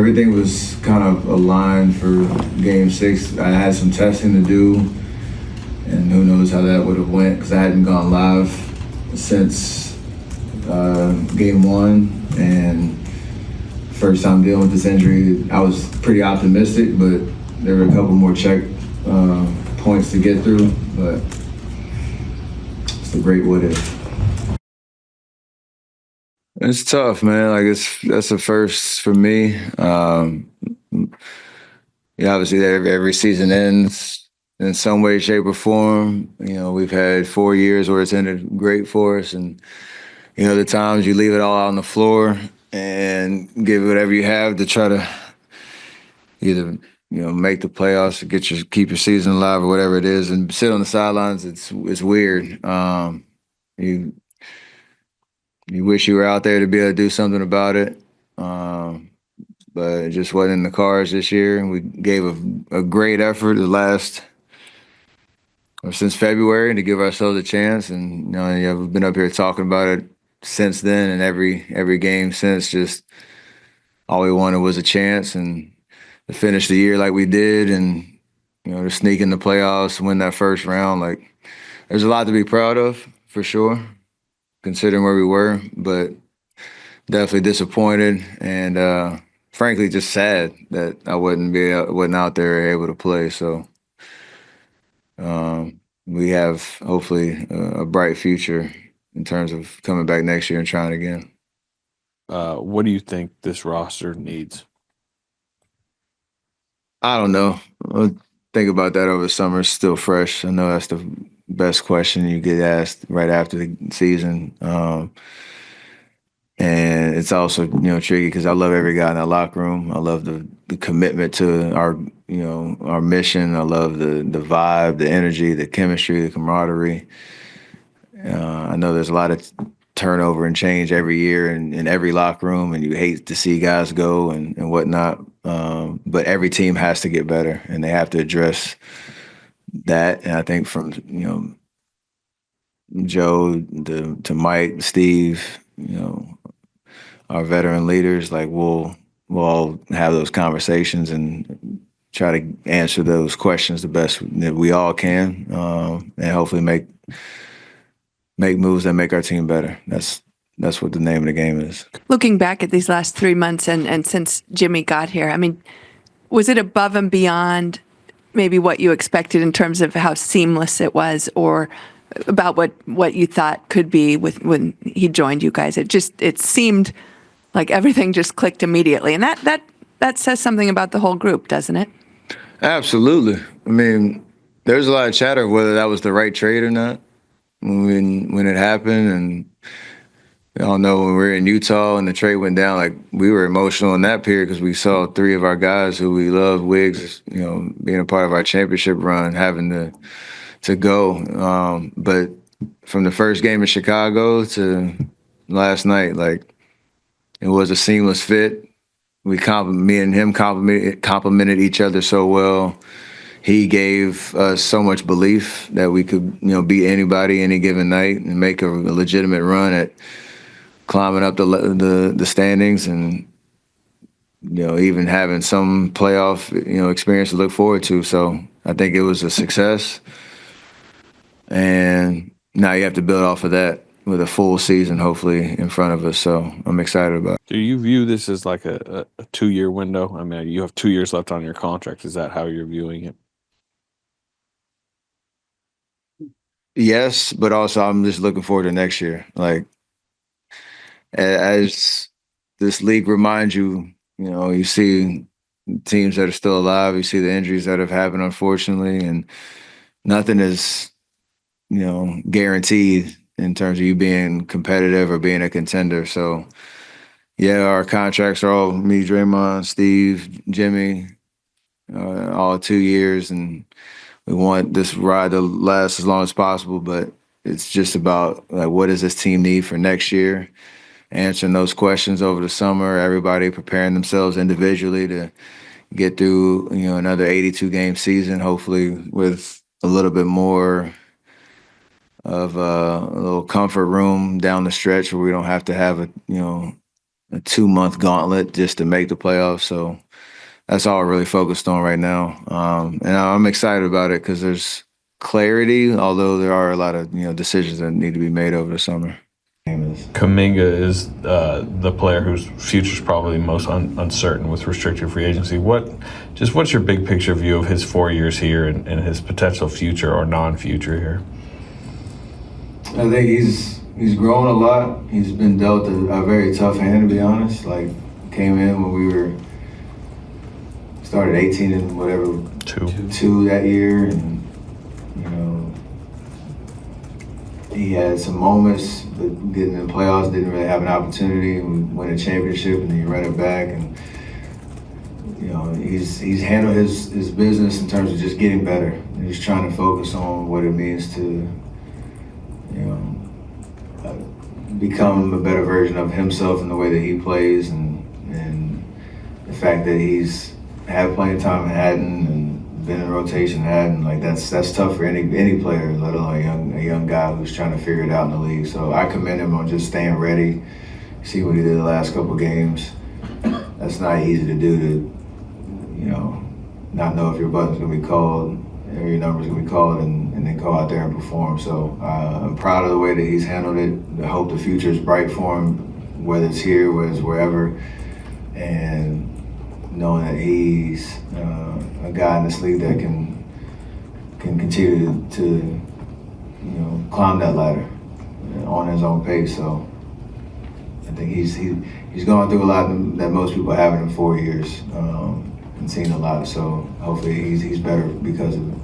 everything was kind of aligned for Game 6. I had some testing to do, and who knows how that would have went because I hadn't gone live since Game 1, and first time dealing with this injury. I was pretty optimistic, but there were a couple more check points to get through, but it's a great what if. It's tough, man. Like that's a first for me. Obviously every season ends in some way, shape, or form. We've had 4 years where it's ended great for us, and the times you leave it all out on the floor and give whatever you have to try to either make the playoffs or keep your season alive or whatever it is, and sit on the sidelines. It's weird. You wish you were out there to be able to do something about it, but it just wasn't in the cards this year. We gave a great effort since February to give ourselves a chance, and we've been up here talking about it since then, and every game since. Just all we wanted was a chance, and to finish the year like we did, and to sneak in the playoffs, win that first round. Like, there's a lot to be proud of for sure, considering where we were, but definitely disappointed and frankly just sad that I wasn't out there able to play. So we have hopefully a bright future in terms of coming back next year and trying again. What do you think this roster needs? I don't know. I'll think about that over the summer. It's still fresh. I know that's the best question you get asked right after the season. And it's also, tricky because I love every guy in that locker room. I love the commitment to our mission. I love the vibe, the energy, the chemistry, the camaraderie. I know there's a lot of turnover and change every year in every locker room, and you hate to see guys go and whatnot. But every team has to get better, and they have to address that. And I think from Joe to Mike, Steve, our veteran leaders, like we'll all have those conversations and try to answer those questions the best that we all can, and hopefully make moves that make our team better. That's what the name of the game is. Looking back at these last 3 months and since Jimmy got here, I mean, was it above and beyond maybe what you expected in terms of how seamless it was, or about what you thought could be when he joined you guys? It seemed like everything just clicked immediately, and that says something about the whole group, doesn't it? Absolutely. I mean, there's a lot of chatter of whether that was the right trade or not when it happened, and I don't know, when we were in Utah and the trade went down, like we were emotional in that period because we saw 3 of our guys who we love, Wiggs, being a part of our championship run, having to go. But from the first game in Chicago to last night, like, it was a seamless fit. Me and him complimented each other so well. He gave us so much belief that we could, beat anybody any given night and make a legitimate run at climbing up the standings, and even having some playoff experience to look forward to. So I think it was a success, and now you have to build off of that with a full season hopefully in front of us. So I'm excited about it. Do you view this as like a 2-year window? I mean, you have 2 years left on your contract. Is that how you're viewing it? Yes, but also I'm just looking forward to next year. Like, as this league reminds you, you see teams that are still alive, you see the injuries that have happened, unfortunately, and nothing is, guaranteed in terms of you being competitive or being a contender. So, yeah, our contracts are all me, Draymond, Steve, Jimmy, all 2 years, and we want this ride to last as long as possible. But it's just about, like, what does this team need for next year? Answering those questions over the summer, everybody preparing themselves individually to get through, another 82-game season, hopefully with a little bit more of a little comfort room down the stretch where we don't have to have a 2-month gauntlet just to make the playoffs. So that's all we're really focused on right now. And I'm excited about it because there's clarity, although there are a lot of decisions that need to be made over the summer. Kuminga is the player whose future is probably most uncertain with restricted free agency. What's your big picture view of his 4 years here and his potential future or non-future here? I think he's grown a lot. He's been dealt a very tough hand, to be honest. Like, came in when we started 18 and whatever, two that year, and he had some moments, but getting in the playoffs didn't really have an opportunity. And we win a championship, and then you run it back, and he's handled his business in terms of just getting better and just trying to focus on what it means to become a better version of himself in the way that he plays, and the fact that he's had playing time in Haddon and been in rotation in Haddon, like that's tough for any player, let alone a young guy who's trying to figure it out in the league. So I commend him on just staying ready. See what he did the last couple of games. That's not easy to do, to not know if your button's gonna be called or your number's gonna be called, and then go out there and perform. So I'm proud of the way that he's handled it. I hope the future is bright for him, whether it's here, whether it's wherever, and knowing that he's a guy in this league that can continue to climb that ladder on his own pace. So I think he's gone through a lot that most people haven't in 4 years, and seen a lot. So hopefully he's better because of it.